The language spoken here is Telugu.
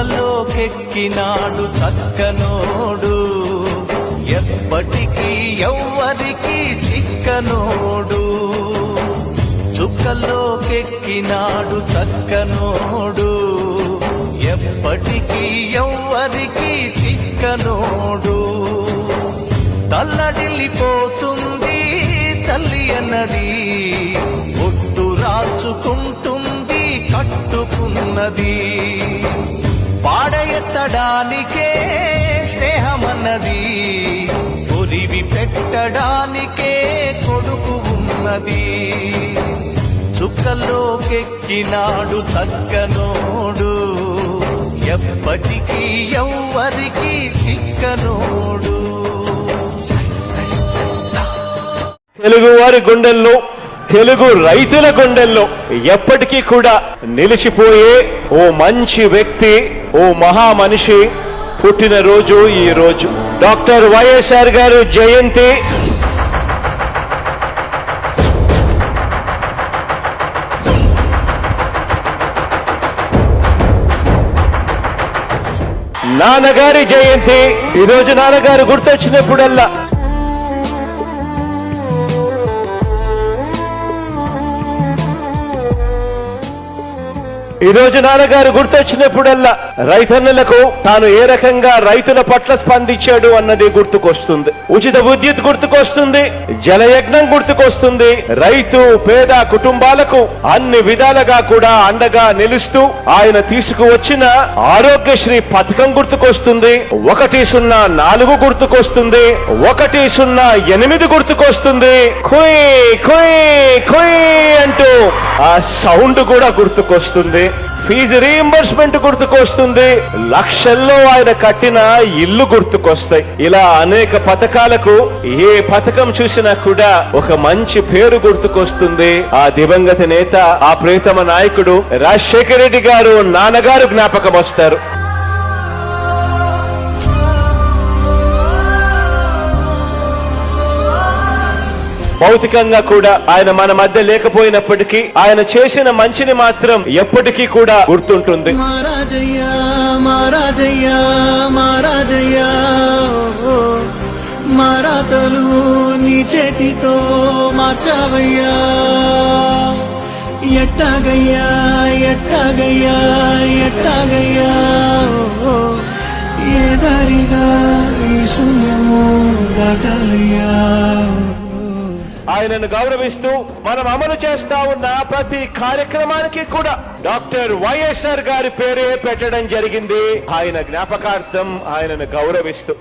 చుక్కలోకెక్కినాడు చక్కనోడు, ఎప్పటికీ ఎవ్వరికి చిక్కనోడు. చుక్కలోకెక్కినాడు చక్కనోడు, ఎప్పటికీ ఎవ్వరికి చిక్కనోడు. తల్లడిల్లిపోతుంది తల్లి అన్నది, ఒట్టు రాచుకుంటుంది కట్టుకున్నది. పాడెత్తడానికే స్నేహమన్నది, ఒరివి పెట్టడానికే కొడుకు ఉన్నది. చుక్కలోకెక్కినాడు చక్కనోడు, ఎప్పటికీ ఎవ్వరికి చిక్కనోడు. తెలుగువారి గుండెల్లో, తెలుగు రైతుల గుండెల్లో ఎప్పటికీ కూడా నిలిచిపోయే ఓ మంచి వ్యక్తి, ఓ మహామనిషి పుట్టినరోజు ఈ రోజు. డాక్టర్ వైఎస్ఆర్ గారు జయంతి. నాన్నగారి జయంతి. ఈరోజు నాన్నగారు గుర్తొచ్చినప్పుడల్లా రైతన్నలకు తాను ఏ రకంగా రైతుల పట్ల స్పందించాడు అన్నది గుర్తుకొస్తుంది. ఉచిత విద్యుత్ గుర్తుకొస్తుంది, జలయజ్ఞం గుర్తుకొస్తుంది. రైతు పేద కుటుంబాలకు అన్ని విధాలుగా కూడా అండగా నిలుస్తూ ఆయన తీసుకువచ్చిన ఆరోగ్యశ్రీ పథకం గుర్తుకొస్తుంది. 104 గుర్తుకొస్తుంది, 108 గుర్తుకొస్తుంది. కుయ్ కుయ్ కుయ్ అంటూ ఆ సౌండ్ కూడా గుర్తుకొస్తుంది. ఫీజు రీయింబర్స్మెంట్ గుర్తుకొస్తుంది. లక్షల్లో ఆయన కట్టిన ఇల్లు గుర్తుకొస్తాయి. ఇలా అనేక పథకాలకు ఏ పథకం చూసినా కూడా ఒక మంచి పేరు గుర్తుకొస్తుంది. ఆ దివంగత నేత, ఆ ప్రియతమ నాయకుడు రాజశేఖర రెడ్డి గారు నాన్నగారు జ్ఞాపకం వస్తారు. భౌతికంగా కూడా ఆయన మన మధ్య లేకపోయినప్పటికీ ఆయన చేసిన మంచిని మాత్రం ఎప్పటికీ కూడా గుర్తుంటుంది. మహారాజయ్యా మహారాజయ్యా మహారాజయ్యా, మారాతలు నీ చేతితో మార్చావయ్యా. ఎట్టాగయ్యా ఎట్టాగయ్యా ఎట్టాగయ్యా, ఏ దారిగా ఈ శూన్యము దాటాలయ్యా. ఆయనను గౌరవిస్తూ మనం అమలు చేస్తా ఉన్న ప్రతి కార్యక్రమానికి కూడా డాక్టర్ వైఎస్ఆర్ గారి పేరే పెట్టడం జరిగింది. ఆయన జ్ఞాపకార్థం, ఆయనను గౌరవిస్తూ.